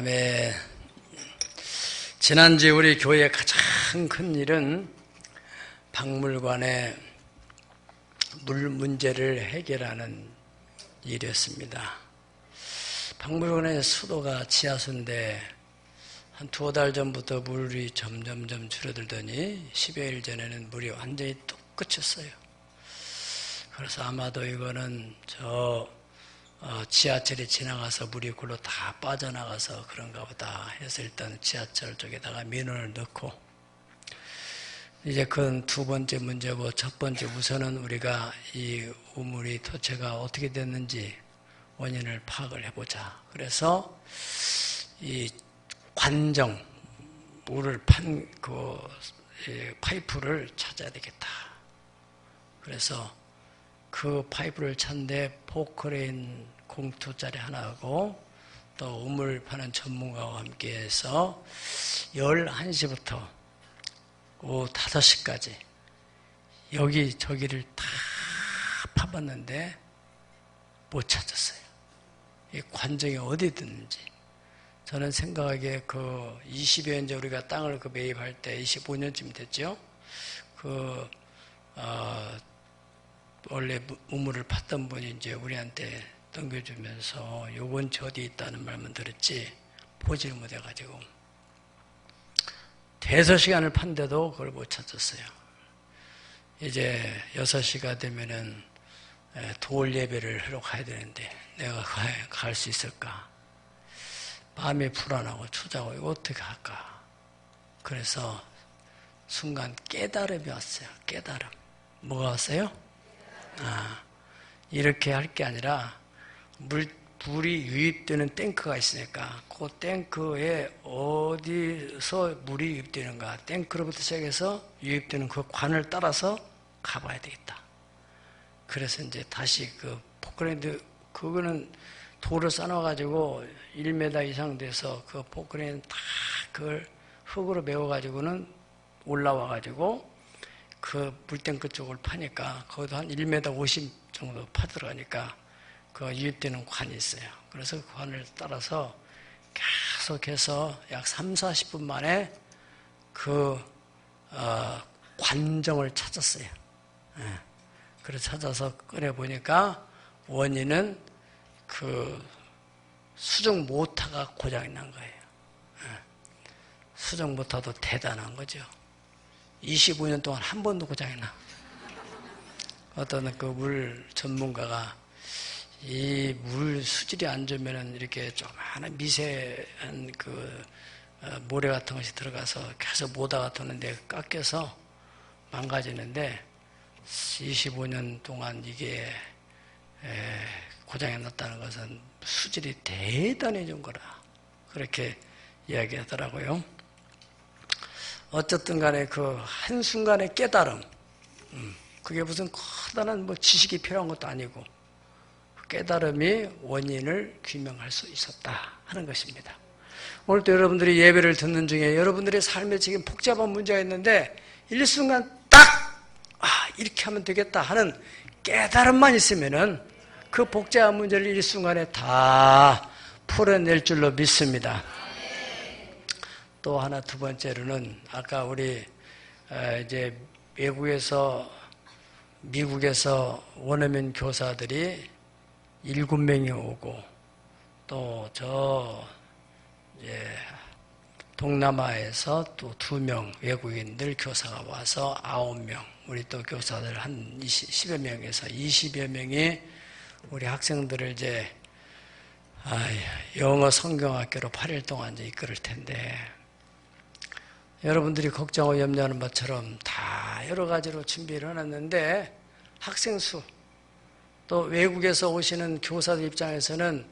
아멘. 지난주에 우리 교회의 가장 큰 일은 박물관의 물 문제를 해결하는 일이었습니다. 박물관의 수도가 지하수인데 한 두어 달 전부터 물이 점점 줄어들더니 10여일 전에는 물이 완전히 뚝 그쳤어요. 그래서 아마도 이거는 지하철이 지나가서 물이 굴로 다 빠져나가서 그런가 보다 해서 일단 지하철 쪽에다가 민원을 넣고, 이제 그건 두 번째 문제고, 첫 번째 우선은 우리가 이 우물이 토체가 어떻게 됐는지 원인을 파악을 해보자. 그래서 이 관정, 물을 판 그 파이프를 찾아야 되겠다. 그래서 그 파이프를 찾는데 포크레인 공투짜리 하나하고 또 우물 파는 전문가와 함께해서 11시부터 오후 5시까지 여기저기를 다 파봤는데 못 찾았어요. 이 관정이 어디 있는지. 저는 생각하기에 그 20여 년 전 우리가 땅을 매입할 때 25년쯤 됐죠. 원래 우물을 팠던 분이 이제 우리한테 넘겨주면서 요건 어디 있다는 말만 들었지 보지를 못해가지고 5시간을 판데도 그걸 못 찾았어요. 이제 6시가 되면은 도울 예배를 하러 가야 되는데 내가 갈 수 있을까? 마음이 불안하고 초조하고 이거 어떻게 할까? 그래서 순간 깨달음이 왔어요. 깨달음. 뭐가 왔어요? 이렇게 할 게 아니라 물이 유입되는 탱크가 있으니까 그 탱크에 어디서 물이 유입되는가, 탱크로부터 시작해서 유입되는 그 관을 따라서 가봐야 되겠다. 그래서 이제 다시 그 포크레인, 그거는 돌을 쌓아가지고 1m 이상 돼서 그 포크레인 다 그걸 흙으로 메워가지고는 올라와가지고 그 물탱크 쪽을 파니까 거기도 한 1m 50 정도 파들어가니까 그 유입되는 관이 있어요. 그래서 그 관을 따라서 계속해서 약 30-40분 만에 관정을 찾았어요. 그래서 찾아서 꺼내보니까 원인은 그 수정 모터가 고장이 난 거예요. 수정 모터도 대단한 거죠. 25년 동안 한 번도 고장이 나. 어떤 그 물 전문가가 이 물 수질이 안 좋으면 이렇게 조그마한 미세한 모래 같은 것이 들어가서 계속 모다가 도는데 깎여서 망가지는데 25년 동안 이게 고장이 났다는 것은 수질이 대단해진 거라. 그렇게 이야기하더라고요. 어쨌든 간에 그 한순간의 깨달음, 그게 무슨 커다란 지식이 필요한 것도 아니고 깨달음이 원인을 규명할 수 있었다 하는 것입니다. 오늘도 여러분들이 예배를 듣는 중에 여러분들의 삶에 지금 복잡한 문제가 있는데 일순간 딱 이렇게 하면 되겠다 하는 깨달음만 있으면은 그 복잡한 문제를 일순간에 다 풀어낼 줄로 믿습니다. 또 하나, 두 번째로는 아까 우리 이제 미국에서 원어민 교사들이 7명이 오고 또 동남아에서 또 2명 외국인들 교사가 와서 9명, 우리 또 교사들 한 10여 명에서 20여 명이 우리 학생들을 이제 영어 성경학교로 8일 동안 이제 이끌을 텐데, 여러분들이 걱정하고 염려하는 것처럼 다 여러 가지로 준비를 해놨는데 학생 수, 또 외국에서 오시는 교사들 입장에서는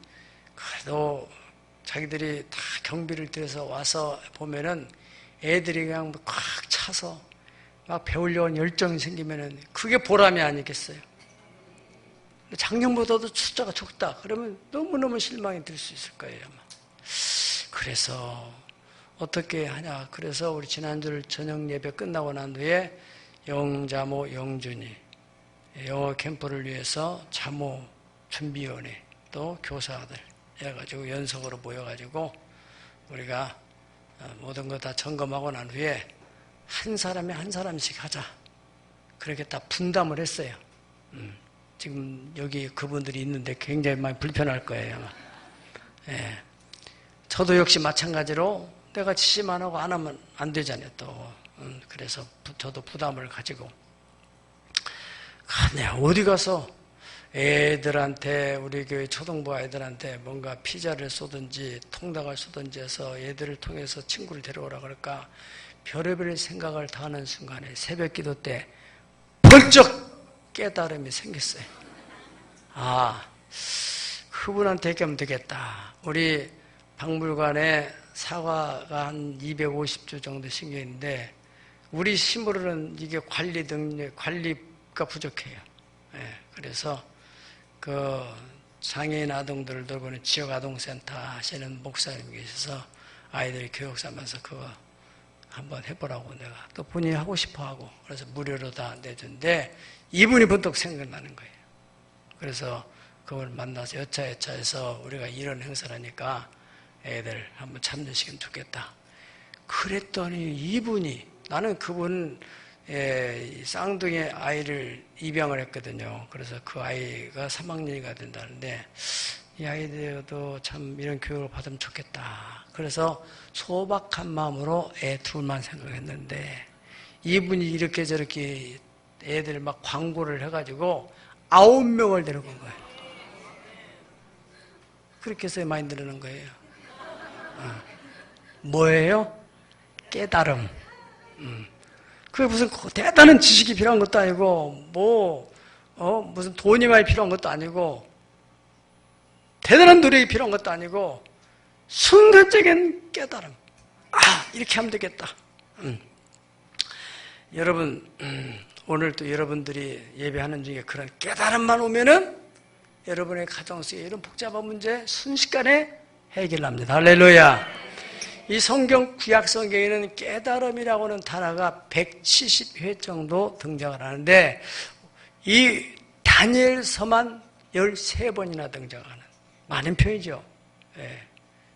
그래도 자기들이 다 경비를 들여서 와서 보면은 애들이 그냥 꽉 차서 막 배우려는 열정이 생기면은 그게 보람이 아니겠어요? 작년보다도 숫자가 적다. 그러면 너무너무 실망이 들 수 있을 거예요, 아마. 그래서 어떻게 하냐. 그래서 우리 지난주 저녁 예배 끝나고 난 후에 영자모, 영준이 영어 캠프를 위해서 자모 준비위원회 또 교사들 해가지고 연석으로 모여가지고 우리가 모든 거 다 점검하고 난 후에 한 사람이 한 사람씩 하자. 그렇게 다 분담을 했어요. 지금 여기 그분들이 있는데 굉장히 많이 불편할 거예요. 아마. 예. 저도 역시 마찬가지로 내가 지시만 하고 안 하면 안 되잖아요. 또 그래서 저도 부담을 가지고 내가 어디 가서 애들한테 우리 교회 초등부 아이들한테 뭔가 피자를 쏘든지 통닭을 쏘든지 해서 애들을 통해서 친구를 데려오라 그럴까 별의별 생각을 다 하는 순간에 새벽 기도 때 번쩍 깨달음이 생겼어요. 아, 그분한테 얘기하면 되겠다. 우리 박물관에 사과가 한 250주 정도 심겨있는데 우리 심으로는 이게 관리가 부족해요. 예, 그래서 그 장애인 아동들을 돌보는 지역 아동센터 하시는 목사님이 계셔서 아이들이 교육 삼아서 그거 한번 해보라고 내가 또 본인이 하고 싶어 하고 그래서 무료로 다 내준데 이분이 번뜩 생각나는 거예요. 그래서 그걸 만나서 여차여차해서 우리가 이런 행사를 하니까 애들 한번 참여시키면 좋겠다. 그랬더니 이분이 나는 그분 쌍둥이 아이를 입양을 했거든요. 그래서 그 아이가 3학년이가 된다는데 이 아이들도 참 이런 교육을 받으면 좋겠다. 그래서 소박한 마음으로 애 둘만 생각했는데 이분이 이렇게 저렇게 애들 막 광고를 해가지고 9명을 데리고 온 거예요. 그렇게 해서 많이 늘어난 거예요. 뭐예요? 깨달음. 그게 무슨 대단한 지식이 필요한 것도 아니고, 무슨 돈이 많이 필요한 것도 아니고, 대단한 노력이 필요한 것도 아니고, 순간적인 깨달음. 이렇게 하면 되겠다. 여러분, 오늘 또 여러분들이 예배하는 중에 그런 깨달음만 오면은 여러분의 가정 속에 이런 복잡한 문제 순식간에 해결합니다. 할렐루야. 이 성경, 구약 성경에는 깨달음이라고는 단어가 170회 정도 등장을 하는데 이 다니엘서만 13번이나 등장하는 많은 표현이죠.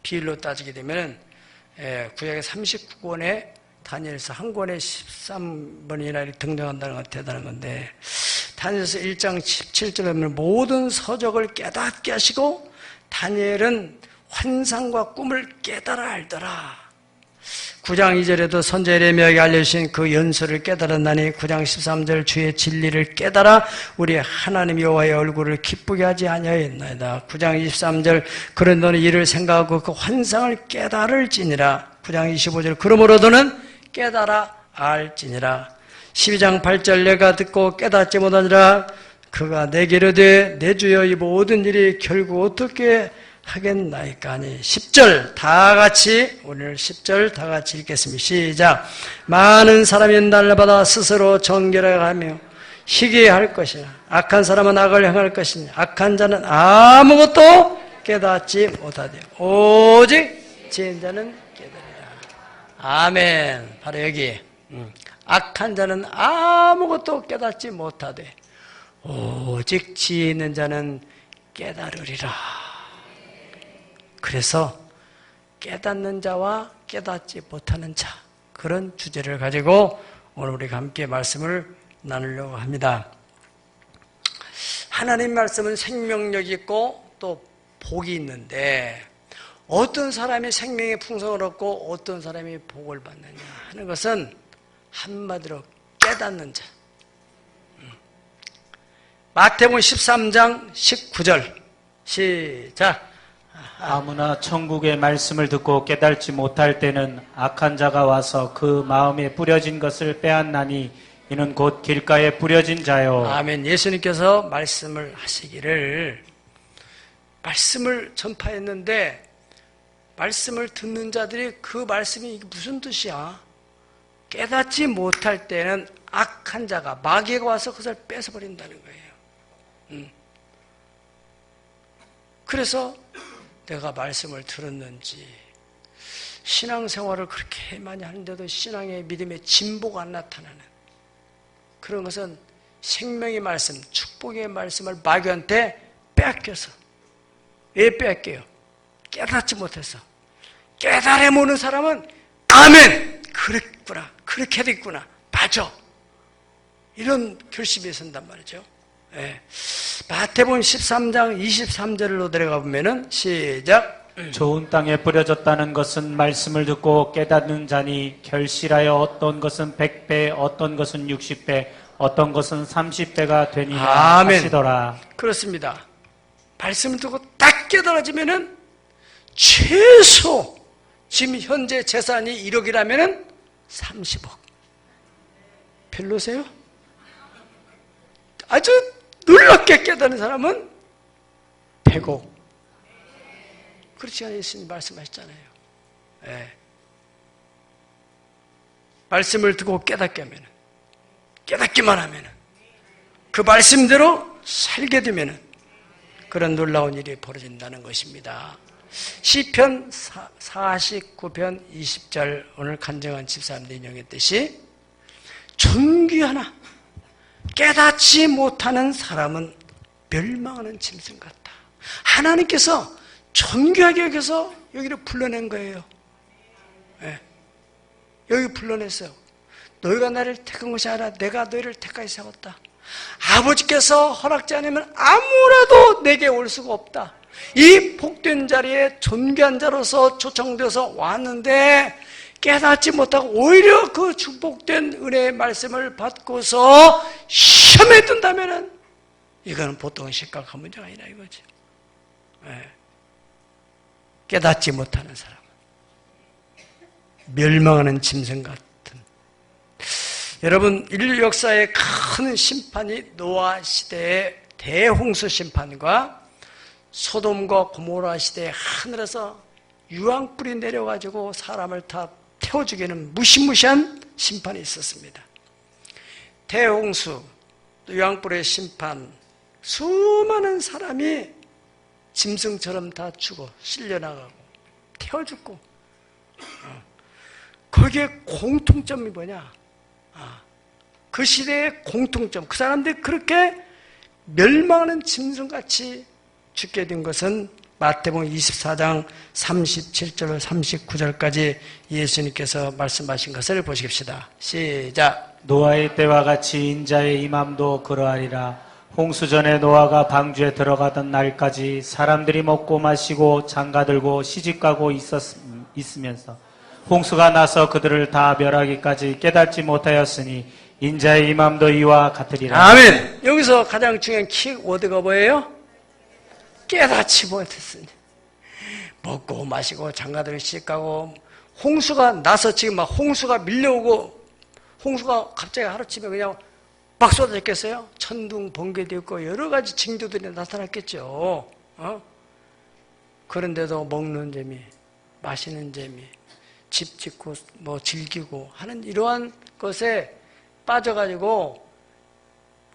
비율로 따지게 되면 구약의 39권에 다니엘서 한 권에 13번이나 등장한다는 건 대단한 건데 다니엘서 1장 17절에 보면 모든 서적을 깨닫게 하시고 다니엘은 환상과 꿈을 깨달아 알더라. 9장 2절에도 선지 예레미야에게 알려주신 그 연설을 깨달았나니 9장 13절 주의 진리를 깨달아 우리 하나님 여호와의 얼굴을 기쁘게 하지 아니하였나이다. 9장 23절 그런 너는 이를 생각하고 그 환상을 깨달을지니라. 9장 25절 그러므로 너는 깨달아 알지니라. 12장 8절 내가 듣고 깨닫지 못하니라. 그가 내게 이르되 내 주여 이 모든 일이 결국 어떻게 하겠나이까 하니 10절 다 같이 오늘 10절 다 같이 읽겠습니다. 시작. 많은 사람이 날마다 스스로 정결하며 희귀할 것이나 악한 사람은 악을 행할 것이니 악한 자는 아무것도 깨닫지 못하되 오직 지은 자는 깨달으리라. 아멘. 바로 여기 악한 자는 아무것도 깨닫지 못하되 오직 지혜 있는 자는 깨달으리라. 그래서 깨닫는 자와 깨닫지 못하는 자 그런 주제를 가지고 오늘 우리가 함께 말씀을 나누려고 합니다. 하나님 말씀은 생명력이 있고 또 복이 있는데 어떤 사람이 생명의 풍성을 얻고 어떤 사람이 복을 받느냐 하는 것은 한마디로 깨닫는 자. 마태복음 13장 19절 시작. 아무나 천국의 말씀을 듣고 깨달지 못할 때는 악한 자가 와서 그 마음에 뿌려진 것을 빼앗나니 이는 곧 길가에 뿌려진 자요. 아멘. 예수님께서 말씀을 하시기를 말씀을 전파했는데 말씀을 듣는 자들이 그 말씀이 무슨 뜻이야? 깨닫지 못할 때는 악한 자가 마귀가 와서 그것을 뺏어버린다는 거예요. 그래서 내가 말씀을 들었는지 신앙생활을 그렇게 많이 하는데도 신앙의 믿음의 진보가 안 나타나는 그런 것은 생명의 말씀, 축복의 말씀을 마귀한테 뺏겨서 왜 뺏겨요? 깨닫지 못해서 깨달아 보는 사람은 아멘! 그랬구나. 그렇게 됐구나. 맞아. 이런 결심이 선단 말이죠. 예. 마태복음 13장 23절로 들어가 보면은 시작. 좋은 땅에 뿌려졌다는 것은 말씀을 듣고 깨닫는 자니 결실하여 어떤 것은 100배, 어떤 것은 60배, 어떤 것은 30배가 되니라 아멘. 하시더라. 그렇습니다. 말씀을 듣고 딱 깨달아지면은 최소 지금 현재 재산이 1억이라면은 30억. 별로세요? 아주 놀랍게 깨달은 사람은 100억. 그렇지 않아요? 예수님 말씀하셨잖아요. 예. 말씀을 듣고 깨닫게 하면은, 깨닫기만 하면은, 그 말씀대로 살게 되면은 그런 놀라운 일이 벌어진다는 것입니다. 시편 49편 20절 오늘 간증한 집사님들 인용했듯이 존귀하나 깨닫지 못하는 사람은 멸망하는 짐승 같다. 하나님께서 존귀하게 여겨서 여기를 불러낸 거예요. 네. 여기 불러냈어요. 너희가 나를 택한 것이 아니라 내가 너희를 택하여 세웠다. 아버지께서 허락지 않으면 아무라도 내게 올 수가 없다. 이 복된 자리에 존귀한 자로서 초청되어서 왔는데 깨닫지 못하고 오히려 그 축복된 은혜의 말씀을 받고서 시험에 든다면 이거는 보통 심각한 문제가 아니라 이거지. 네. 깨닫지 못하는 사람은 멸망하는 짐승 같은. 여러분, 인류 역사의 큰 심판이 노아 시대의 대홍수 심판과 소돔과 고모라 시대의 하늘에서 유황불이 내려가지고 사람을 다 태워 죽이는 무시무시한 심판이 있었습니다. 대홍수, 유황불의 심판, 수많은 사람이 짐승처럼 다 죽어 실려나가고 태워 죽고. 거기에 공통점이 뭐냐? 그 시대의 공통점, 그 사람들이 그렇게 멸망하는 짐승같이 죽게 된 것은 마태복음 24장 37절 39절까지 예수님께서 말씀하신 것을 보십시다. 시작. 노아의 때와 같이 인자의 임함도 그러하리라. 홍수 전에 노아가 방주에 들어가던 날까지 사람들이 먹고 마시고 장가들고 시집가고 있으면서 홍수가 나서 그들을 다 멸하기까지 깨닫지 못하였으니 인자의 임함도 이와 같으리라. 아멘. 여기서 가장 중요한 키워드가 뭐예요? 깨닫지 못했으니. 먹고 마시고 장가들고 시집가고 홍수가 나서 지금 막 홍수가 밀려오고 홍수가 갑자기 하루치면 그냥 막 쏟아졌겠어요? 천둥 번개도 있고 여러 가지 징조들이 나타났겠죠. 그런데도 먹는 재미, 마시는 재미, 집 짓고 뭐 즐기고 하는 이러한 것에 빠져가지고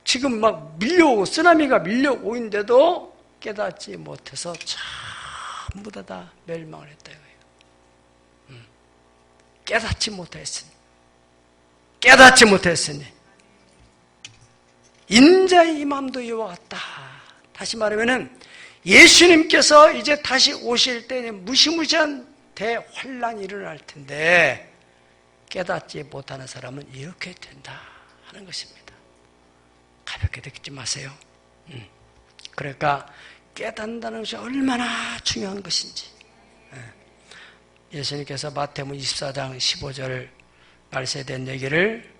지금 막 밀려오고 쓰나미가 밀려오는데도 깨닫지 못해서 전부 다 멸망을 했다 이거예요. 깨닫지 못했으니 인자의 임함도 이와 같다. 다시 말하면은 예수님께서 이제 다시 오실 때는 무시무시한 대환란이 일어날 텐데 깨닫지 못하는 사람은 이렇게 된다 하는 것입니다. 가볍게 듣지 마세요. 그러니까 깨닫는다는 것이 얼마나 중요한 것인지. 예수님께서 마태복음 24장 15절 말세에 대한 얘기를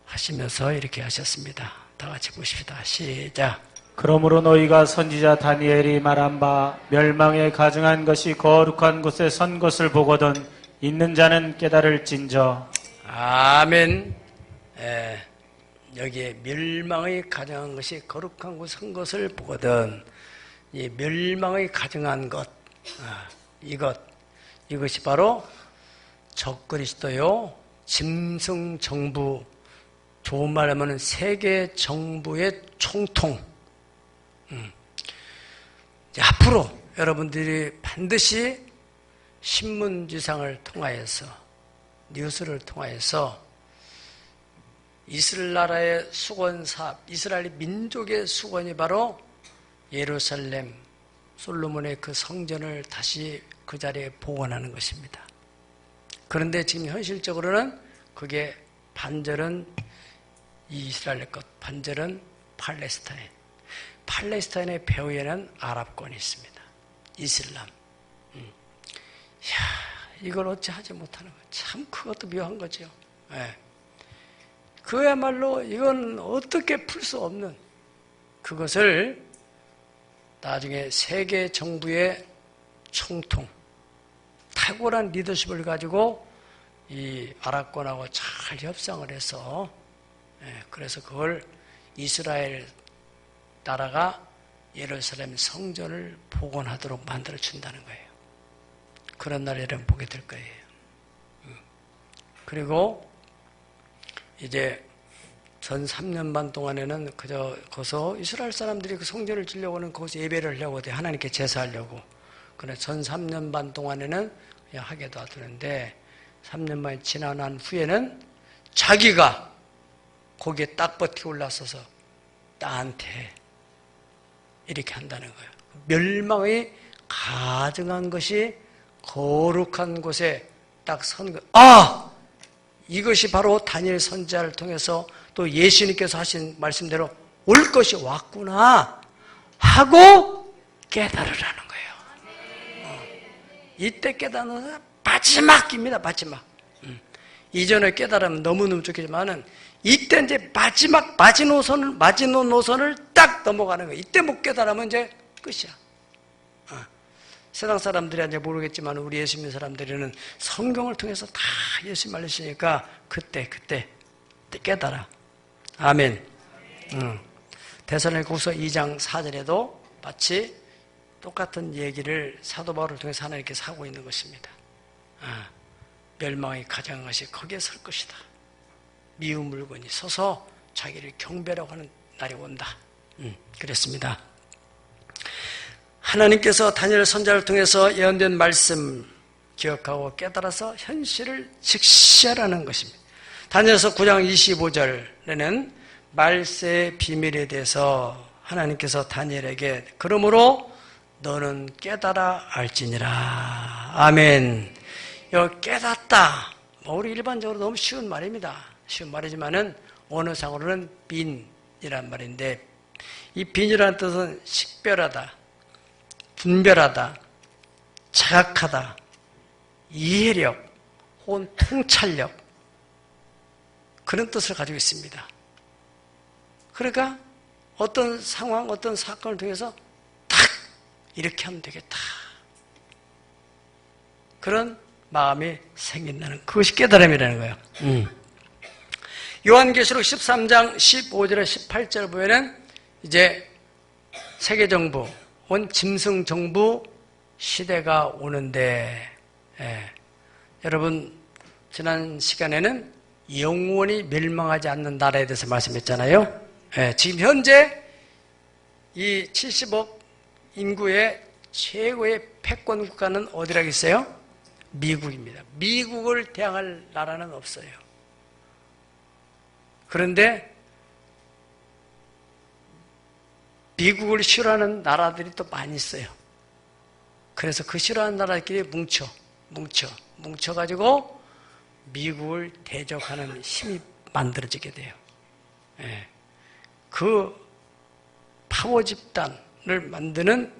하시면서 이렇게 하셨습니다. 다 같이 보십시다. 시작. 그러므로 너희가 선지자 다니엘이 말한 바 멸망에 가증한 것이 거룩한 곳에 선 것을 보거든 있는 자는 깨달을진저. 아멘. 여기에 멸망의 가증한 것이 거룩한 곳에 선 것을 보거든. 이 멸망의 가증한 것, 이것이 바로 적그리스도요, 짐승 정부, 좋은 말 하면 세계 정부의 총통. 앞으로 여러분들이 반드시 신문지상을 통하여서, 뉴스를 통하여서 이스라엘 나라의 수건 사업, 이스라엘 민족의 수건이 바로 예루살렘, 솔로몬의 그 성전을 다시 그 자리에 복원하는 것입니다. 그런데 지금 현실적으로는 그게 반절은 이스라엘 것, 반절은 팔레스타인. 팔레스타인의 배후에는 아랍권이 있습니다. 이슬람. 이걸 어찌 하지 못하는 거예요. 참 그것도 묘한 거죠. 예. 그야말로 이건 어떻게 풀 수 없는 그것을 나중에 세계 정부의 총통, 탁월한 리더십을 가지고 이 아랍권하고 잘 협상을 해서 그래서 그걸 이스라엘 나라가 예루살렘 성전을 복원하도록 만들어 준다는 거예요. 그런 날을 여러분 보게 될 거예요. 그리고 이제 전 3년 반 동안에는 그저 거기서 이스라엘 사람들이 그 성전을 지려고는 거기서 예배를 하려고 하나님께 제사하려고. 그래 전 3년 반 동안에는 그냥 하게 놔두는데 3년 만이 지난 후에는 자기가 거기에 딱 버티고 올라서서 나한테 이렇게 한다는 거예요. 멸망이 가증한 것이 거룩한 곳에 딱 선 거. 아! 이것이 바로 다니엘 선지자를 통해서 또 예수님께서 하신 말씀대로 올 것이 왔구나 하고 깨달으라는 거예요. 이때 깨달으면 마지막입니다. 마지막. 이전에 깨달으면 너무너무 좋겠지만은 이때 이제 마지막 마지노선을 딱 넘어가는 거예요. 이때 못 깨달으면 이제 끝이야. 세상 사람들이 이제 모르겠지만 우리 예수 믿는 사람들은 성경을 통해서 다 예수 말씀이니까 그때 깨달아. 아멘. 데살로니가후서 2장 4절에도 마치 똑같은 얘기를 사도 바울을 통해서 하나님께서 하고 있는 것입니다. 멸망이 가장한 것이 거기에 설 것이다. 미운 물건이 서서 자기를 경배라고 하는 날이 온다. 그랬습니다. 하나님께서 다니엘 선지자를 통해서 예언된 말씀 기억하고 깨달아서 현실을 직시하라는 것입니다. 다니엘서 9장 25절에는 말세의 비밀에 대해서 하나님께서 다니엘에게 그러므로 너는 깨달아 알지니라. 아멘. 여 깨닫다. 우리 일반적으로 너무 쉬운 말입니다. 쉬운 말이지만은 언어상으로는 빈이란 말인데 이 빈이라는 뜻은 식별하다, 분별하다, 자각하다, 이해력 혹은 통찰력 그런 뜻을 가지고 있습니다. 그러니까 어떤 상황, 어떤 사건을 통해서 딱 이렇게 하면 되겠다. 그런 마음이 생긴다는 그것이 깨달음이라는 거예요. 요한계시록 13장 15절에 18절 보면은 이제 세계정부, 온 짐승정부 시대가 오는데 여러분 지난 시간에는 영원히 멸망하지 않는 나라에 대해서 말씀했잖아요. 지금 현재 이 70억 인구의 최고의 패권 국가는 어디라고 있어요? 미국입니다. 미국을 대항할 나라는 없어요. 그런데 미국을 싫어하는 나라들이 또 많이 있어요. 그래서 그 싫어하는 나라들끼리 뭉쳐가지고 미국을 대적하는 힘이 만들어지게 돼요. 그 파워 집단을 만드는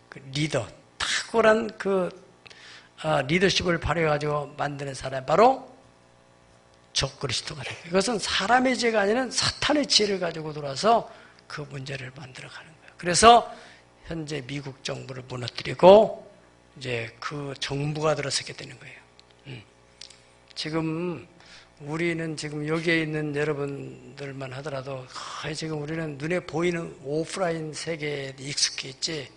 그 리더, 탁월한 그 리더십을 발휘해가지고 만드는 사람이 바로 적그리스도가 돼요. 이것은 사람의 지혜가 아니라 사탄의 지혜를 가지고 돌아서 그 문제를 만들어가는 거예요. 그래서 현재 미국 정부를 무너뜨리고 이제 그 정부가 들어서게 되는 거예요. 지금 우리는 지금 여기에 있는 여러분들만 하더라도 거의 지금 우리는 눈에 보이는 오프라인 세계에 익숙해 있지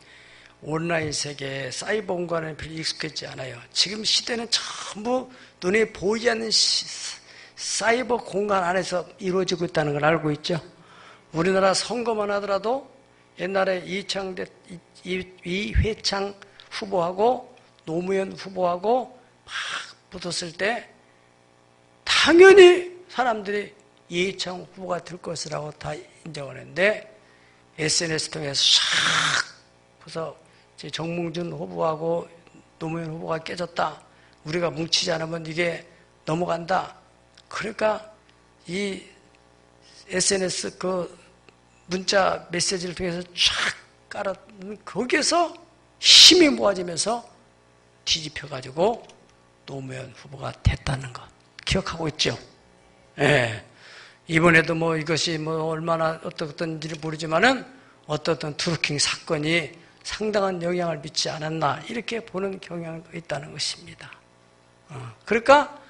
온라인 세계, 사이버 공간에 별로 익숙하지 않아요. 지금 시대는 전부 눈에 보이지 않는 사이버 공간 안에서 이루어지고 있다는 걸 알고 있죠. 우리나라 선거만 하더라도 옛날에 이회창 후보하고 노무현 후보하고 막 붙었을 때 당연히 사람들이 이회창 후보가 될 것이라고 다 인정을 했는데 SNS 통해서 샥 그래서 정몽준 후보하고 노무현 후보가 깨졌다. 우리가 뭉치지 않으면 이게 넘어간다. 그러니까 이 SNS 그 문자 메시지를 통해서 쫙 깔아, 거기에서 힘이 모아지면서 뒤집혀가지고 노무현 후보가 됐다는 것. 기억하고 있죠? 예. 이번에도 뭐 이것이 뭐 얼마나 어떻든지를 모르지만은 어떤 트루킹 사건이 상당한 영향을 미치지 않았나 이렇게 보는 경향도 있다는 것입니다. 그러니까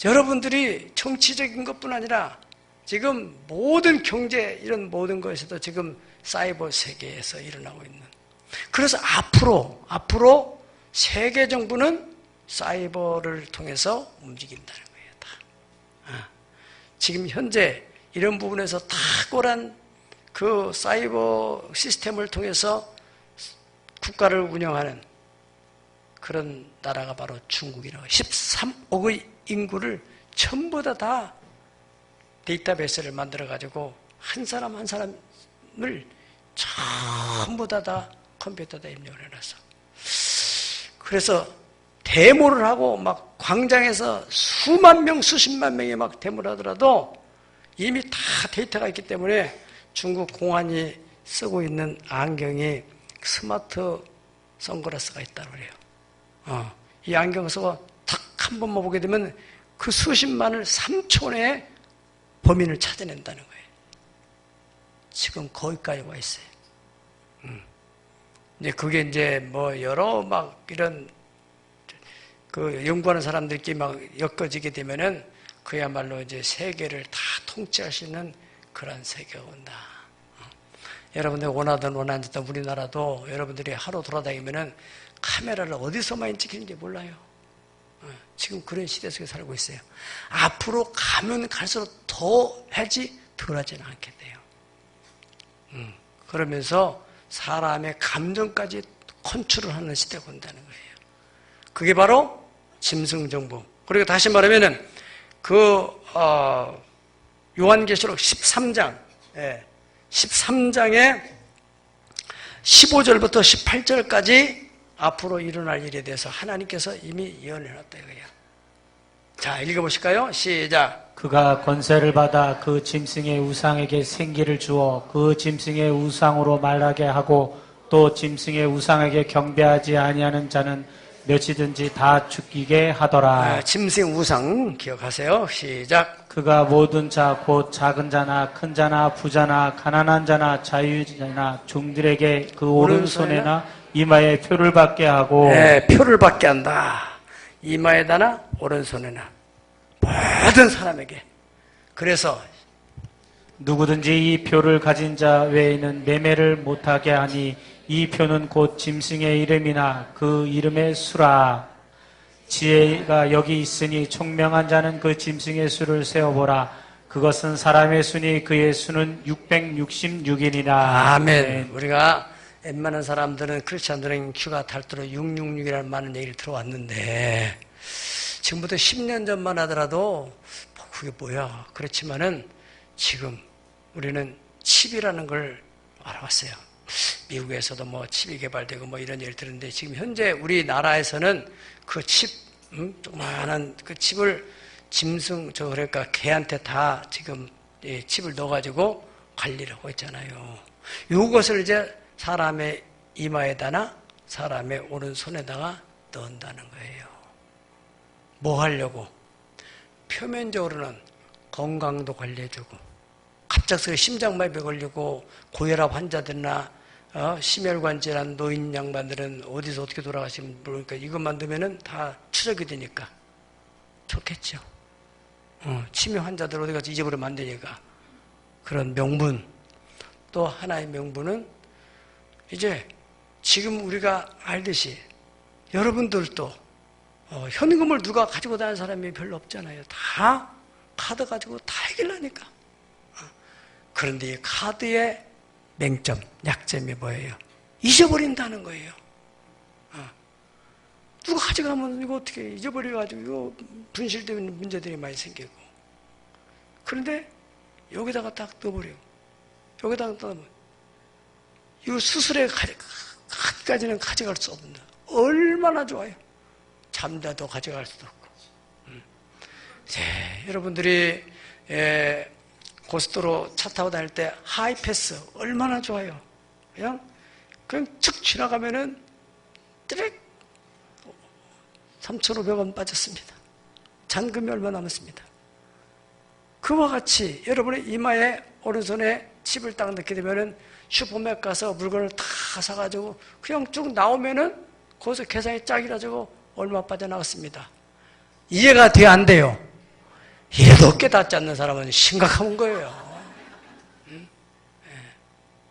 여러분들이 정치적인 것뿐 아니라 지금 모든 경제 이런 모든 것에도 지금 사이버 세계에서 일어나고 있는. 그래서 앞으로 세계 정부는 사이버를 통해서 움직인다는 거예요. 다. 지금 현재 이런 부분에서 탁월한 그 사이버 시스템을 통해서 국가를 운영하는 그런 나라가 바로 중국이라고. 13억의 인구를 전부 다 데이터베이스를 만들어가지고 한 사람 한 사람을 전부 다 컴퓨터에다 입력을 해놔서. 그래서 데모를 하고 막 광장에서 수만 명, 수십만 명이 막 데모를 하더라도 이미 다 데이터가 있기 때문에 중국 공안이 쓰고 있는 안경이 스마트 선글라스가 있다고 그래요. 이 안경 쓰고 탁 한 번만 보게 되면 그 수십만을 3초 내에 범인을 찾아낸다는 거예요. 지금 거기까지 와 있어요. 이제 그게 이제 뭐 여러 막 이런 그 연구하는 사람들끼리 막 엮어지게 되면은 그야말로 이제 세계를 다 통치할 수 있는 그런 세계가 온다. 여러분들 원하든 원하지 않든 우리나라도 여러분들이 하루 돌아다니면은 카메라를 어디서 많이 찍히는지 몰라요. 지금 그런 시대 속에 살고 있어요. 앞으로 가면 갈수록 더 하지 덜 하지는 않게 돼요. 그러면서 사람의 감정까지 컨트롤 하는 시대가 온다는 거예요. 그게 바로 짐승정부. 그리고 다시 말하면은 요한계시록 13장, 13장에 15절부터 18절까지 앞으로 일어날 일에 대해서 하나님께서 이미 예언해놨다 이거예요. 자, 읽어보실까요? 시작. 그가 권세를 받아 그 짐승의 우상에게 생기를 주어 그 짐승의 우상으로 말하게 하고 또 짐승의 우상에게 경배하지 아니하는 자는 몇이든지 다 죽이게 하더라. 짐승 우상 기억하세요. 시작. 그가 모든 자 곧 작은 자나 큰 자나 부자나 가난한 자나 자유자나 종들에게 그 오른손에나 이마에 표를 받게 하고. 네, 표를 받게 한다. 이마에다나 오른손에나 모든 사람에게. 그래서 누구든지 이 표를 가진 자 외에는 매매를 못하게 하니 이 표는 곧 짐승의 이름이나 그 이름의 수라. 지혜가 여기 있으니 총명한 자는 그 짐승의 수를 세어보라. 그것은 사람의 수니 그의 수는 666이니라. 아멘. 우리가 웬만한 사람들은 크리스찬들은 큐가 닳도록 666이라는 많은 얘기를 들어왔는데 지금부터 10년 전만 하더라도 그게 뭐야. 그렇지만은 지금 우리는 칩이라는 걸 알아봤어요. 미국에서도 뭐 칩이 개발되고 뭐 이런 얘기를 들었는데 지금 현재 우리나라에서는 그 칩, 조그마한 그 칩을 그러니까 개한테 다 지금 칩을 넣어가지고 관리를 하고 있잖아요. 이것을 이제 사람의 이마에다나 사람의 오른손에다가 넣는다는 거예요. 뭐 하려고? 표면적으로는 건강도 관리해주고 갑작스레 심장마비에 걸리고 고혈압 환자들이나 심혈관 질환 노인 양반들은 어디서 어떻게 돌아가시면 모르니까 이것만 넣으면은 다 추적이 되니까 좋겠죠. 치매 환자들 어디 가서 잊어버리면 안 되니까. 그런 명분. 또 하나의 명분은 이제 지금 우리가 알듯이 여러분들도 현금을 누가 가지고 다니는 사람이 별로 없잖아요. 다 카드 가지고 다 해결하니까. 그런데 이 카드의 맹점, 약점이 뭐예요? 잊어버린다는 거예요. 누가 가져가면 이거 어떻게 잊어버려가지고 이거 분실되는 문제들이 많이 생기고. 그런데 여기다가 딱 넣어버려. 여기다가 넣으면 이거 수술에 까지는 가져갈 수 얼마나 좋아요. 잠자도 가져갈 수도 없고. 여러분들이 고속도로 차 타고 다닐 때 하이패스 얼마나 좋아요. 그냥 쭉 지나가면은 띠릭 3,500원 빠졌습니다. 잔금이 얼마 남았습니다. 그와 같이 여러분의 이마에 오른손에 칩을 딱 넣게 되면은 슈퍼맨 가서 물건을 다 사가지고 그냥 쭉 나오면은 거기서 계산이 짝이라지고 얼마 빠져나갔습니다. 이해가 돼야 안 돼요? 이래도 깨닫지 않는 사람은 심각한 거예요.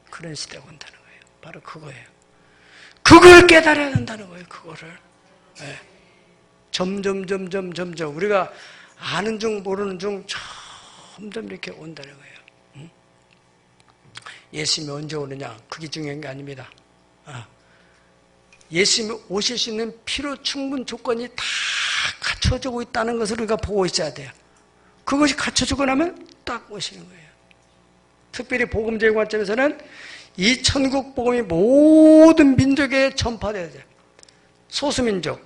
그런 시대가 온다는 거예요. 바로 그거예요. 그걸 깨달아야 된다는 거예요. 그거를. 점점 우리가 아는 중 모르는 중 점점 이렇게 온다는 거예요. 예수님이 언제 오느냐? 그게 중요한 게 아닙니다. 예수님이 오실 수 있는 필요 충분 조건이 다 갖춰지고 있다는 것을 우리가 보고 있어야 돼요. 그것이 갖춰지고 나면 딱 오시는 거예요. 특별히 복음적인 관점에서는 이 천국 복음이 모든 민족에 전파돼야 돼요. 소수민족,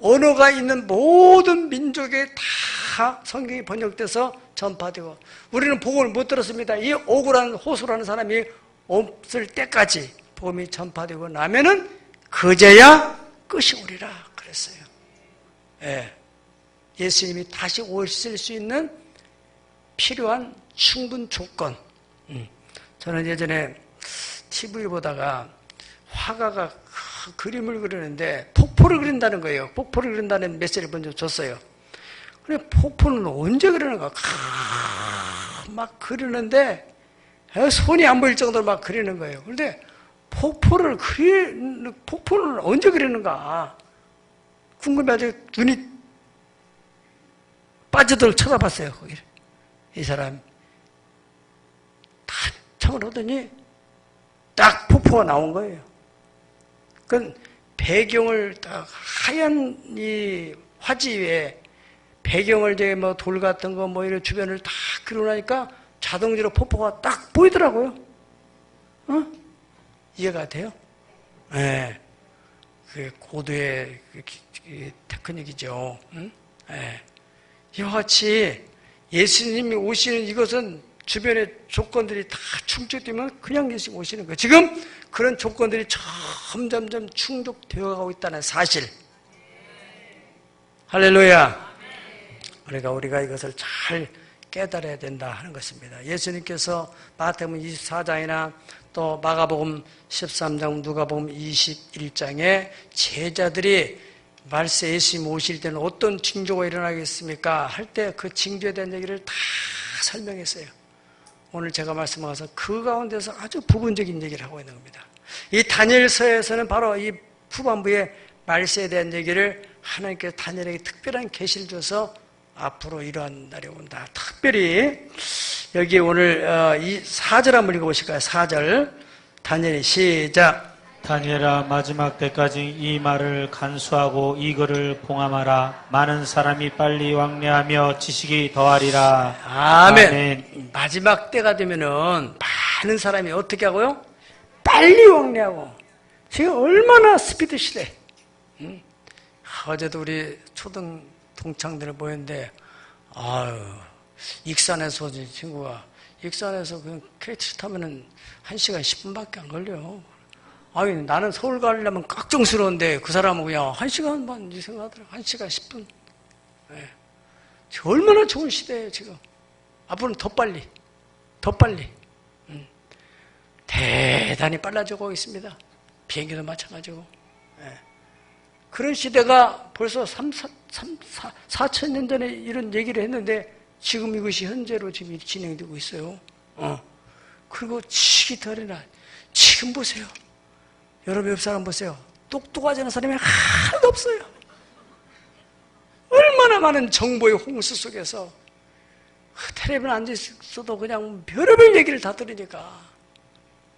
언어가 있는 모든 민족에 다 성경이 번역돼서 전파되고, 우리는 복음을 못 들었습니다. 이 억울한 호소라는 사람이 없을 때까지 복음이 전파되고 나면은 그제야 끝이 오리라 그랬어요. 예수님이 다시 오실 수 있는 필요한 충분 조건. 저는 예전에 TV를 보다가 화가가 그림을 그리는데 폭포를 그린다는 거예요. 폭포를 그린다는 메시지를 먼저 줬어요. 근데 폭포는 언제 그리는가? 막 그리는데 손이 안 보일 정도로 막 그리는 거예요. 그런데 폭포는 언제 그리는가? 궁금해가지고 눈이 빠져들어 쳐다봤어요. 거기를. 이 사람 한참을 하더니 딱 폭포가 나온 거예요. 그건 배경을 딱 하얀 이 화지 위에 배경을 이제 뭐 돌 같은 거 뭐 이런 주변을 딱 그려놓으니까 자동적으로 폭포가 딱 보이더라고요. 이해가 돼요? 네. 그 고도의 테크닉이죠. 이와 같이 예수님이 오시는 이것은 주변의 조건들이 다 충족되면 그냥 예수님 오시는 거예요. 지금 그런 조건들이 점점 충족되어 가고 있다는 사실. 할렐루야. 그러니까 우리가 이것을 잘 깨달아야 된다 하는 것입니다. 예수님께서 마태복음 24장이나 또 마가복음 13장, 누가복음 21장에 제자들이 말세 예수님 오실 때는 어떤 징조가 일어나겠습니까? 할 때 그 징조에 대한 얘기를 다 설명했어요. 오늘 제가 말씀하셔서 그 가운데서 아주 부분적인 얘기를 하고 있는 겁니다. 이 다니엘서에서는 바로 이 후반부에 말세에 대한 얘기를 하나님께서 다니엘에게 특별한 계시를 줘서 앞으로 이러한 날이 온다. 특별히 여기 오늘 이 4절 한번 읽어보실까요? 4절 다니엘이 시작. 다니엘아, 마지막 때까지 이 말을 간수하고 이거를 봉함하라. 많은 사람이 빨리 왕래하며 지식이 더하리라. 아멘. 아멘. 마지막 때가 되면은 많은 사람이 어떻게 하고요? 빨리 왕래하고. 지금 얼마나 스피드 시대. 어제도 우리 초등 동창들을 보였는데, 익산에서 친구가 익산에서 그냥 KTX 타면은 1시간 10분밖에 안 걸려요. 아니, 나는 서울 가려면 걱정스러운데 그 사람은 그냥 1시간만 이 생각하더라고. 1시간 10분. 네. 얼마나 좋은 시대예요, 지금. 앞으로는 더 빨리. 대단히 빨라지고 있습니다. 비행기도 마찬가지고. 네. 그런 시대가 벌써 4,000년 전에 이런 얘기를 했는데 지금 이것이 현재로 지금 진행되고 있어요. 그리고 지식이 더하리라. 지금 보세요. 여러분 옆 사람 보세요. 똑똑하지 않은 사람이 하나도 없어요. 얼마나 많은 정보의 홍수 속에서 텔레비전 앉아있어도 그냥 별의별 얘기를 다 들으니까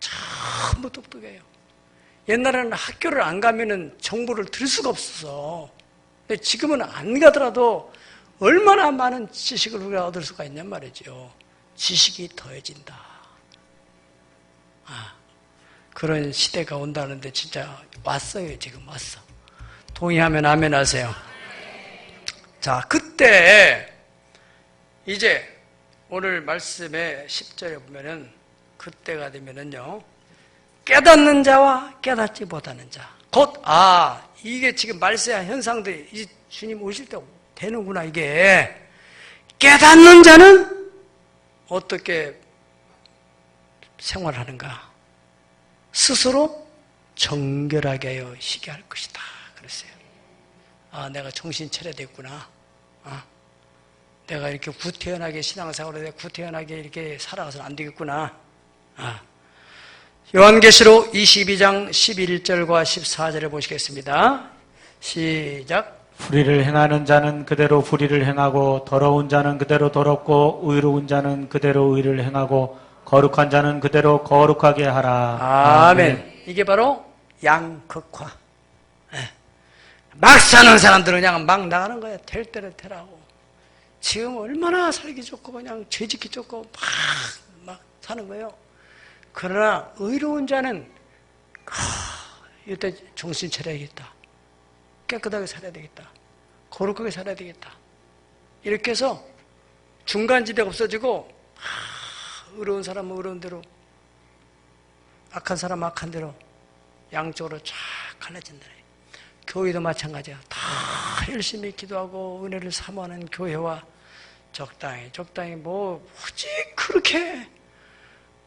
전부 똑똑해요. 옛날에는 학교를 안 가면은 정보를 들을 수가 없어서, 근데 지금은 안 가더라도 얼마나 많은 지식을 우리가 얻을 수가 있냔 말이죠. 지식이 더해진다. 그런 시대가 온다는데 진짜 왔어요. 지금 왔어. 동의하면 아멘 하세요. 자, 그때 이제 오늘 말씀의 10절에 보면은 그때가 되면은요, 깨닫는 자와 깨닫지 못하는 자. 곧, 이게 지금 말세야 현상들이 이 주님 오실 때 되는구나, 이게. 깨닫는 자는 어떻게 생활하는가? 스스로 정결하게 하여 시게 할 것이다. 그랬어요. 내가 정신 차려야 되겠구나. 내가 이렇게 구태연하게 신앙생활을 해 구태연하게 이렇게 살아가서는 안 되겠구나. 요한계시록 22장 11절과 14절을 보시겠습니다. 시작. 불의를 행하는 자는 그대로 불의를 행하고 더러운 자는 그대로 더럽고 의로운 자는 그대로 의를 행하고 거룩한 자는 그대로 거룩하게 하라. 아멘. 이게 바로 양극화. 막 사는 사람들은 그냥 막 나가는 거야. 될 대로 되라고. 지금 얼마나 살기 좋고 그냥 죄짓기 좋고 막 사는 거예요. 그러나 의로운 자는 이때 정신 차려야겠다. 깨끗하게 살아야 되겠다. 거룩하게 살아야 되겠다. 이렇게 해서 중간지대가 없어지고 의로운 사람은 의로운 대로, 악한 사람은 악한 대로 양쪽으로 쫙 갈라진다. 교회도 마찬가지야. 다 열심히 기도하고 은혜를 사모하는 교회와 적당히 뭐 굳이 그렇게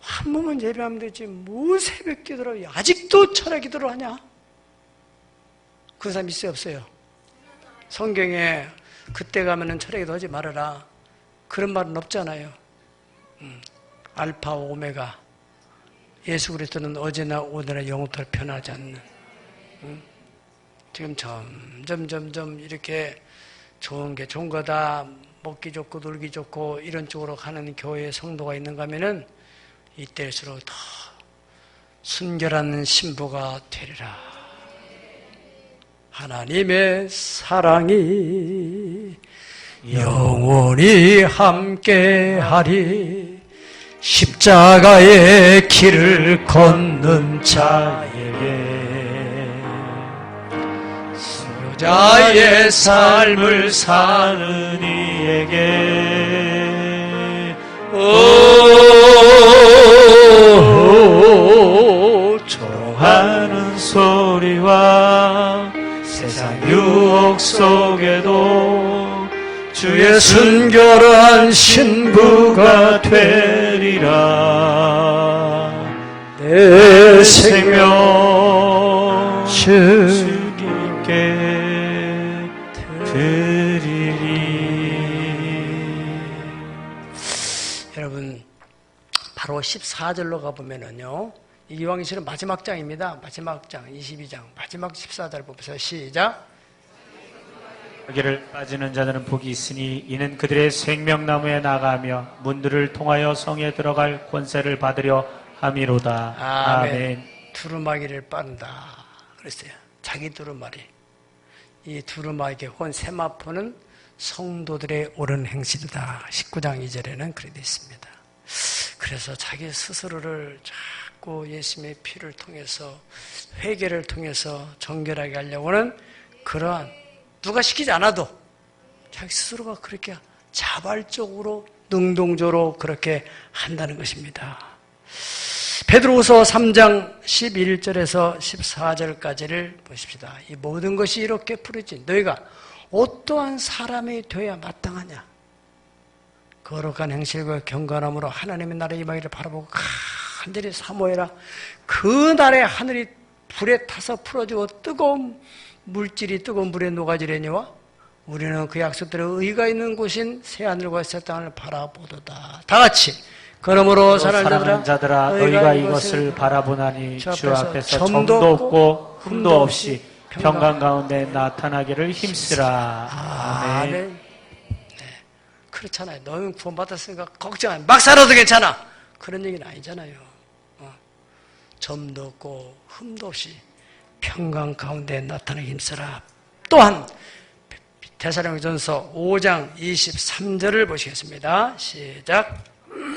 한 번만 예배하면 되지 뭐 새벽 기도를 아직도 철야 기도를 하냐? 그 사람 있어요 없어요? 성경에 그때 가면은 철야 기도 하지 말아라 그런 말은 없잖아요. 알파 오메가 예수 그리스도는 어제나 오늘나 영원토록 변하지 않는. 지금 점점 이렇게 좋은 게 좋은 거다, 먹기 좋고 놀기 좋고 이런 쪽으로 가는 교회의 성도가 있는가 하면은 이때일수록 더 순결한 신부가 되리라. 하나님의 사랑이 영원히 함께하리. 십자가의 길을 걷는 자에게 수요자의 삶을 사는 이에게 조롱하는 소리와 세상 유혹 속에도 주의 순결한 신부가 되리라. 내 생명 주님께 드리리. 여러분, 바로 14절로 가보면은요, 이 요한계시록 마지막 장입니다. 마지막 장 22장 마지막 14절 보면서 시작. 거기를 빠지는 자들은 복이 있으니 이는 그들의 생명나무에 나가며 문들을 통하여 성에 들어갈 권세를 받으려 함이로다. 아멘. 두루마기를 빠른다 그랬어요. 자기 두루마리. 이 두루마기 혹은 세마포는 성도들의 옳은 행실이다. 19장 2절에는 그렇게 되어 있습니다. 그래서 자기 스스로를 자꾸 예수님의 피를 통해서 회개를 통해서 정결하게 하려고는 그러한 누가 시키지 않아도 자기 스스로가 그렇게 자발적으로 능동적으로 그렇게 한다는 것입니다. 베드로후서 3장 11절에서 14절까지를 보십시다. 이 모든 것이 이렇게 풀어진 너희가 어떠한 사람이 되어야 마땅하냐? 거룩한 행실과 경건함으로 하나님의 나라의 임하기를 바라보고 간절히 사모해라. 그 날에 하늘이 불에 타서 풀어지고 뜨거운 물질이 뜨거운 물에 녹아지려니와 우리는 그 약속대로 의가 있는 곳인 새하늘과 새 땅을 바라보도다. 다 같이. 그러므로 사랑하는 자들아 너희가 이것을 바라보나니 주 앞에서 점도 없고 흠도 없이 평강 가운데 나타나기를 힘쓰라. 아멘. 네. 그렇잖아요. 너희는 구원받았으니까 걱정 안 해. 막 살아도 괜찮아. 그런 얘기는 아니잖아요. 점도 없고 흠도 없이 평강 가운데 나타나기 힘쓰라. 또한 데살로니가전서 5장 23절을 보시겠습니다. 시작.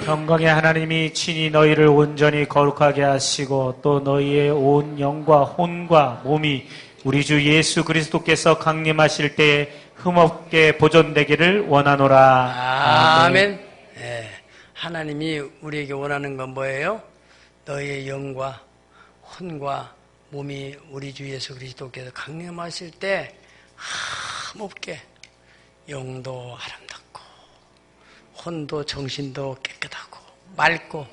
평강의 하나님이 친히 너희를 온전히 거룩하게 하시고 또 너희의 온 영과 혼과 몸이 우리 주 예수 그리스도께서 강림하실 때에 흠없게 보존되기를 원하노라. 아멘. 예, 하나님이 우리에게 원하는 건 뭐예요? 너희의 영과 혼과 몸이 우리 주 예수 그리스도께서 강림하실 때 흠없게 영도 아름답고 혼도 정신도 깨끗하고 맑고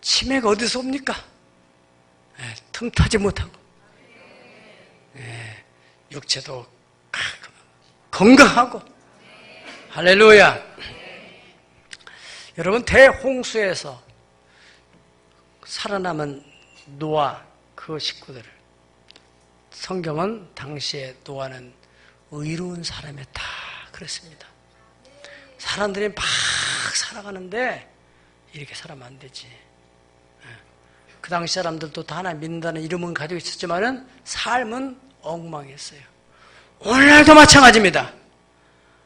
치매가 어디서 옵니까? 예, 틈타지 못하고 예, 육체도 건강하고 할렐루야. 여러분 대홍수에서 살아남은 노아 그 식구들을 성경은 당시에 노아는 의로운 사람이었다 그랬습니다. 사람들이 막 살아가는데 이렇게 살아면 안 되지. 그 당시 사람들도 다 하나 믿는다는 이름은 가지고 있었지만은 삶은 엉망했어요. 오늘날도 마찬가지입니다.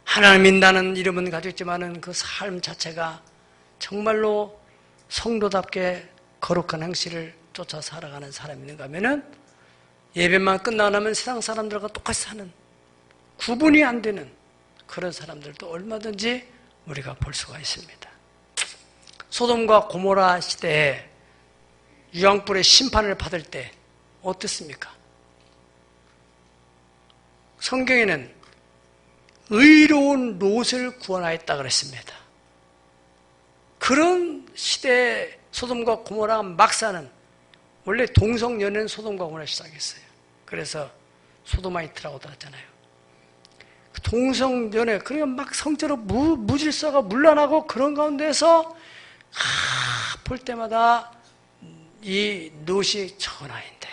하나님 믿는다는 이름은 가지고 있지만은 그 삶 자체가 정말로 성도답게 거룩한 행실을 쫓아 살아가는 사람이 있는가 하면은 예배만 끝나고 나면 세상 사람들과 똑같이 사는 구분이 안 되는 그런 사람들도 얼마든지 우리가 볼 수가 있습니다. 소돔과 고모라 시대에 유황불의 심판을 받을 때 어떻습니까? 성경에는 의로운 롯을 구원하였다 그랬습니다. 그런 시대에 소돔과 고모라 막사는 원래 동성연애는 소돔과 고모라 시작했어요. 그래서 소도마이트라고도 하잖아요. 동성연애, 그러니까 막 성적으로 무질서가 문란하고 그런 가운데서 볼 때마다 이 롯이 전하인데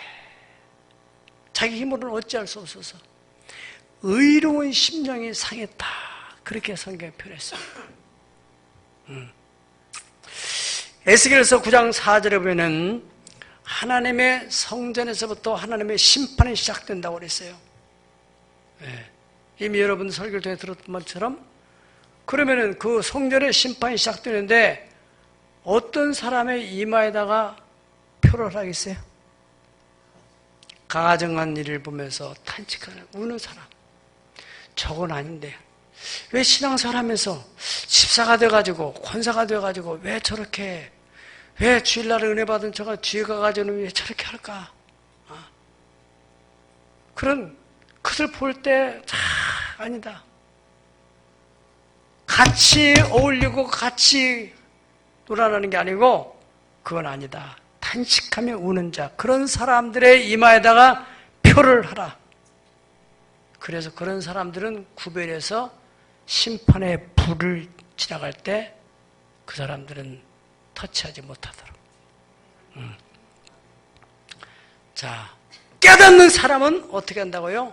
자기 힘으로는 어찌할 수 없어서 의로운 심령이 상했다. 그렇게 성경에 표현했습니다. 에스겔서 9장 4절에 보면은 하나님의 성전에서부터 하나님의 심판이 시작된다고 그랬어요. 네. 이미 여러분 설교를 통해 들었던 것처럼 그러면은 그 성전의 심판이 시작되는데 어떤 사람의 이마에다가 표를 하겠어요? 가증한 일을 보면서 탄식하는 우는 사람. 저건 아닌데 왜 신앙생활 하면서 집사가 돼가지고 권사가 돼가지고 왜 저렇게 왜 주일날에 은혜 받은 저가 뒤에 가가지고는 왜 저렇게 할까? 그런 그들 볼 때 아니다. 같이 어울리고 같이 놀아나는 게 아니고 그건 아니다. 탄식하며 우는 자 그런 사람들의 이마에다가 표를 하라. 그래서 그런 사람들은 구별해서 심판의 불을 지나갈 때 그 사람들은 터치하지 못하도록. 자, 깨닫는 사람은 어떻게 한다고요?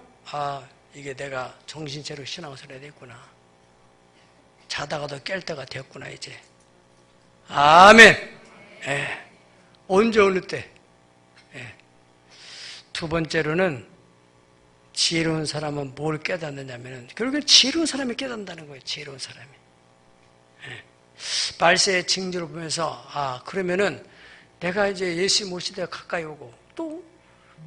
이게 내가 정신체로 신앙생활 해야 되겠구나. 자다가도 깰 때가 됐구나 이제. 아멘. 예. 언제 어느 때. 예. 두 번째로는 지혜로운 사람은 뭘 깨닫느냐면 결국엔 지혜로운 사람이 깨닫는다는 거예요. 지혜로운 사람이. 예. 발세의 징조를 보면서 그러면은 내가 이제 예수 모시다가 가까이 오고 또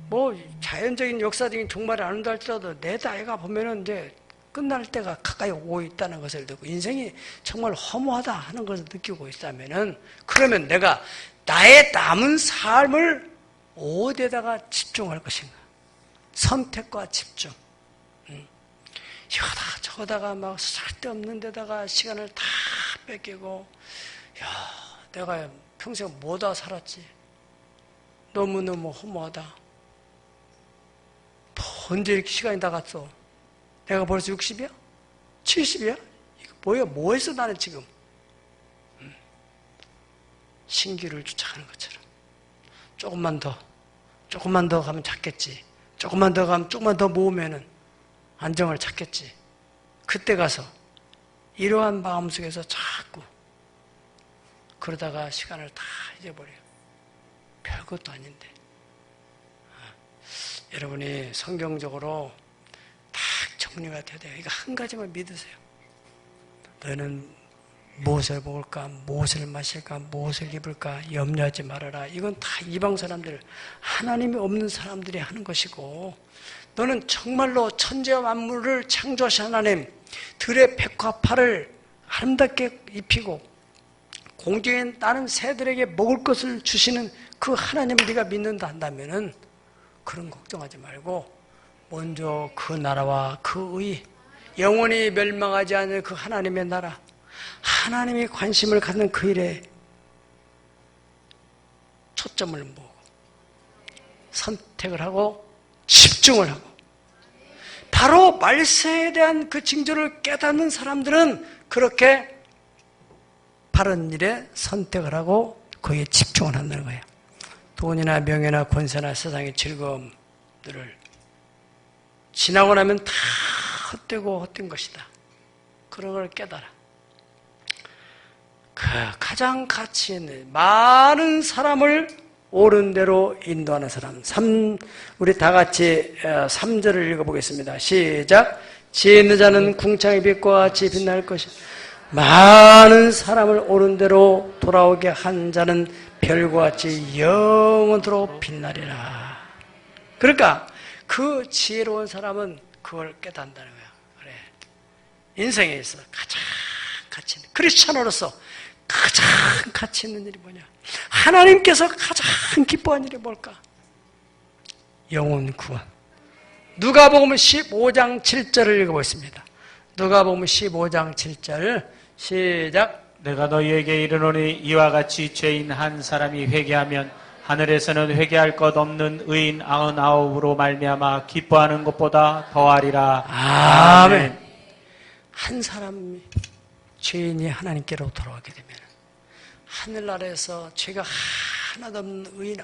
뭐 자연적인 역사적인 종말이 안 온다 할지라도 내 나이가 보면은 이제 끝날 때가 가까이 오고 있다는 것을 듣고 인생이 정말 허무하다 하는 것을 느끼고 있다면은 그러면 내가 나의 남은 삶을 어디에다가 집중할 것인가? 선택과 집중. 이거다 저거다가 막 쓸데없는 데다가 시간을 다 뺏기고 내가 평생 뭐다 살았지? 너무너무 허무하다. 언제 이렇게 시간이 다 갔어? 내가 벌써 60이야? 70이야? 이거 뭐야? 뭐 했어 나는 지금? 신기를 쫓아가는 것처럼 조금만 더 가면 찾겠지. 조금만 더 가면 조금만 더 모으면은 안정을 찾겠지. 그때 가서 이러한 마음속에서 자꾸 그러다가 시간을 다 잊어버려요. 별것도 아닌데. 여러분이 성경적으로 딱 정리가 돼야 돼요. 이거 한 가지만 믿으세요. 너는 무엇을 먹을까, 무엇을 마실까, 무엇을 입을까 염려하지 말아라. 이건 다 이방 사람들, 하나님이 없는 사람들이 하는 것이고, 너는 정말로 천지와 만물을 창조하신 하나님, 들의 백화파를 아름답게 입히고 공중에 나는 새들에게 먹을 것을 주시는 그 하나님을 네가 믿는다 한다면은 그런 걱정하지 말고 먼저 그 나라와 그 의, 영원히 멸망하지 않을 그 하나님의 나라, 하나님이 관심을 갖는 그 일에 초점을 모으고 선택을 하고 집중을 하고, 바로 말세에 대한 그 징조를 깨닫는 사람들은 그렇게 바른 일에 선택을 하고 거기에 집중을 한다는 거예요. 돈이나 명예나 권세나 세상의 즐거움들을 지나고 나면 다 헛되고 헛된 것이다. 그런 걸 깨달아. 그 가장 가치 있는 많은 사람을 옳은 대로 인도하는 사람. 우리 다 같이 3절을 읽어보겠습니다. 시작. 지혜 있는 자는 궁창의 빛과 같이 빛날 것이다. 많은 사람을 옳은 대로 돌아오게 한 자는 별과 같이 영원토록 빛나리라. 그러니까 그 지혜로운 사람은 그걸 깨닫는다는 거야. 그래. 인생에 있어 가장 가치 있는, 크리스찬으로서 가장 가치 있는 일이 뭐냐? 하나님께서 가장 기뻐하는 일이 뭘까? 영혼 구원. 누가복음 15장 7절을 읽어보겠습니다. 누가복음 15장 7절 시작. 내가 너희에게 이르노니 이와 같이 죄인 한 사람이 회개하면 하늘에서는 회개할 것 없는 의인 99으로 말미암아 기뻐하는 것보다 더하리라. 아멘. 한 사람이 죄인이 하나님께로 돌아오게 되면 하늘나라에서 죄가 하나도 없는 의인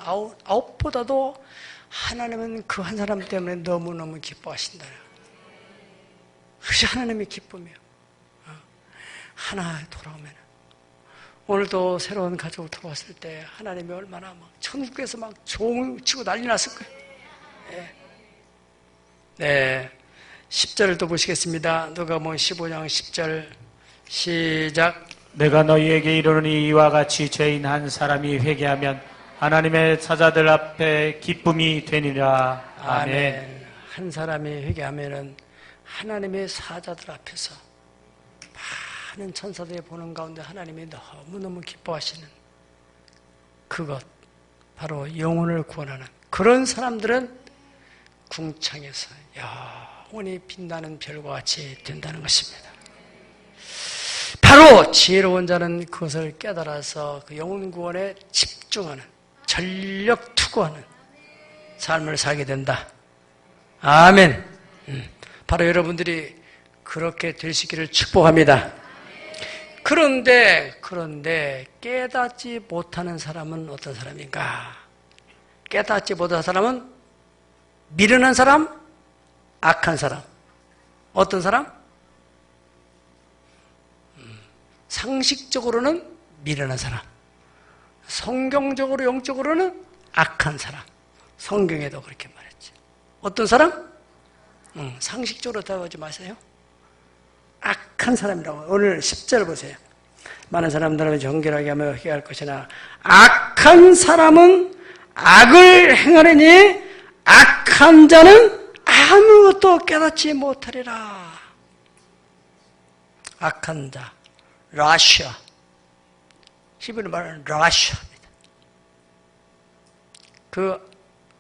아홉보다도 하나님은 그 한 사람 때문에 너무너무 기뻐하신다. 그것이 하나님의 기쁨이에요. 하나 돌아오면, 오늘도 새로운 가족을 들어왔을 때 하나님이 얼마나 막 천국에서 막 종치고 난리 났을 거예요. 네. 10절을 또 보시겠습니다. 누가복음 15장 10절 시작. 내가 너희에게 이르노니 이와 같이 죄인 한 사람이 회개하면 하나님의 사자들 앞에 기쁨이 되니라. 아멘. 한 사람이 회개하면은 하나님의 사자들 앞에서 많은 천사들이 보는 가운데 하나님이 너무너무 기뻐하시는 그것, 바로 영혼을 구원하는 그런 사람들은 궁창에서 영원히 빛나는 별과 같이 된다는 것입니다. 바로 지혜로운 자는 그것을 깨달아서 그 영혼 구원에 집중하는, 전력 투구하는 삶을 살게 된다. 아멘. 바로 여러분들이 그렇게 될 수 있기를 축복합니다. 그런데 깨닫지 못하는 사람은 어떤 사람인가? 깨닫지 못한 사람은 미련한 사람, 악한 사람. 어떤 사람? 상식적으로는 미련한 사람, 성경적으로 영적으로는 악한 사람. 성경에도 그렇게 말했지. 어떤 사람? 상식적으로 다가오지 마세요. 악한 사람이라고. 오늘 10절 보세요. 많은 사람들은 정결하게 하며 회개할 것이나 악한 사람은 악을 행하려니 악한 자는 아무것도 깨닫지 못하리라. 악한 자, 라시아. 히브리 말은 라시아입니다. 그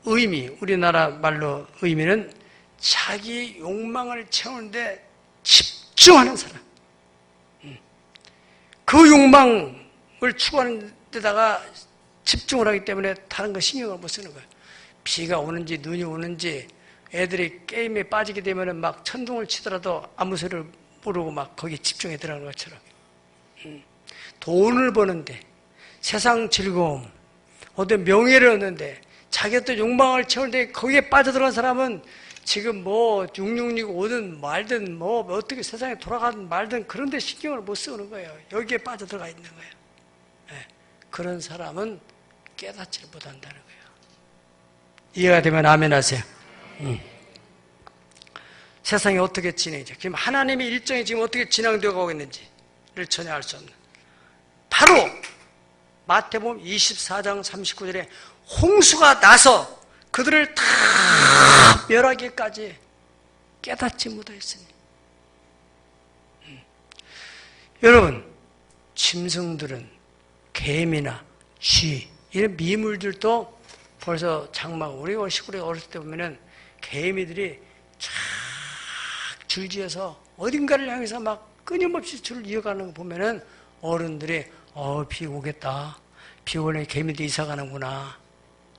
의미, 우리나라 말로 의미는 자기 욕망을 채우는데 집중하는 사람. 그 욕망을 추구하는 데다가 집중을 하기 때문에 다른 거 신경을 못 쓰는 거예요. 비가 오는지 눈이 오는지 애들이 게임에 빠지게 되면 막 천둥을 치더라도 아무 소리를 모르고 막 거기에 집중해 들어가는 것처럼. 돈을 버는데, 세상 즐거움, 어떤 명예를 얻는데, 자기 어떤 욕망을 채우는데 거기에 빠져들어간 사람은 지금 뭐 666 오든 말든 뭐 어떻게 세상에 돌아가든 말든 그런 데 신경을 못 쓰는 거예요. 여기에 빠져들어가 있는 거예요. 네. 그런 사람은 깨닫지를 못한다는 거예요. 이해가 되면 아멘 하세요. 세상이 어떻게 진행이죠. 지금 하나님의 일정이 지금 어떻게 진행되어 가고 있는지를 전혀 알 수 없는. 바로 마태복음 24장 39절에 홍수가 나서 그들을 다 멸하기까지 깨닫지 못하였으니. 여러분, 짐승들은 개미나 쥐 이런 미물들도 벌써 장막, 우리 시골에 어렸을 때 보면은 개미들이 쫙 줄지어서 어딘가를 향해서 막 끊임없이 줄을 이어가는 거 보면은 어른들이 비 오겠다. 비 오네, 개미들이 이사 가는구나.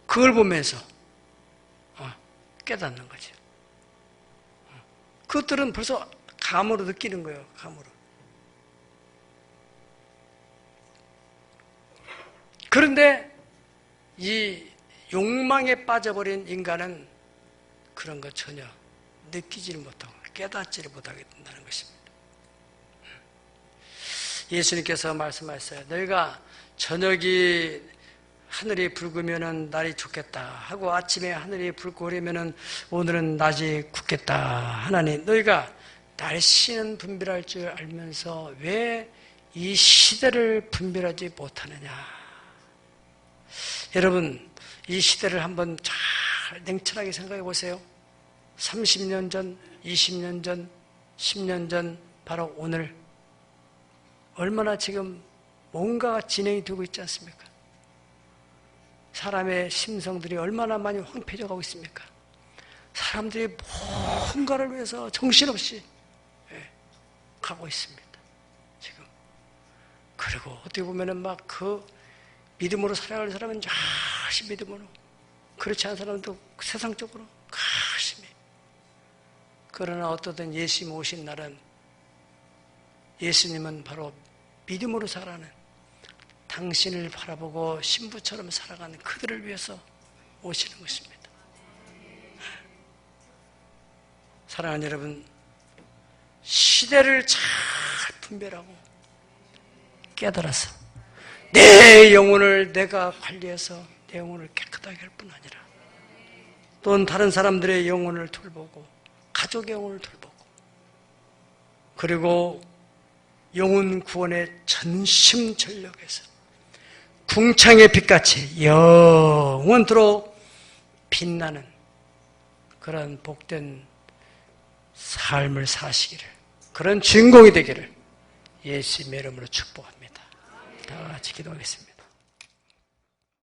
그걸 보면서 깨닫는 거죠. 그것들은 벌써 감으로 느끼는 거예요. 감으로. 그런데 이 욕망에 빠져버린 인간은 그런 거 전혀 느끼지를 못하고 깨닫지를 못하게 된다는 것입니다. 예수님께서 말씀하셨어요. 너희가 저녁이 하늘이 붉으면 날이 좋겠다 하고 아침에 하늘이 붉고 그러면 오늘은 낮이 굳겠다 하나니 너희가 날씨는 분별할 줄 알면서 왜 이 시대를 분별하지 못하느냐. 여러분, 이 시대를 한번 잘 냉철하게 생각해 보세요. 30년 전, 20년 전, 10년 전, 바로 오늘 얼마나 지금 뭔가가 진행이 되고 있지 않습니까? 사람의 심성들이 얼마나 많이 황폐해져 가고 있습니까? 사람들이 뭔가를 위해서 정신없이 가고 있습니다. 지금. 그리고 어떻게 보면은 막 그 믿음으로 살아갈 사람은 열심히 믿음으로, 그렇지 않은 사람도 세상적으로 열심히. 그러나 어떠든 예수님 오신 날은 예수님은 바로 믿음으로 살아가는, 당신을 바라보고 신부처럼 살아가는 그들을 위해서 오시는 것입니다. 사랑하는 여러분, 시대를 잘 분별하고 깨달아서 내 영혼을 내가 관리해서 내 영혼을 깨끗하게 할 뿐 아니라 또는 다른 사람들의 영혼을 돌보고 가족의 영혼을 돌보고 그리고 영혼 구원의 전심전력에서 궁창의 빛같이 영원토록 빛나는 그런 복된 삶을 사시기를, 그런 주인공이 되기를 예수님의 이름으로 축복합니다. 다 같이 기도하겠습니다.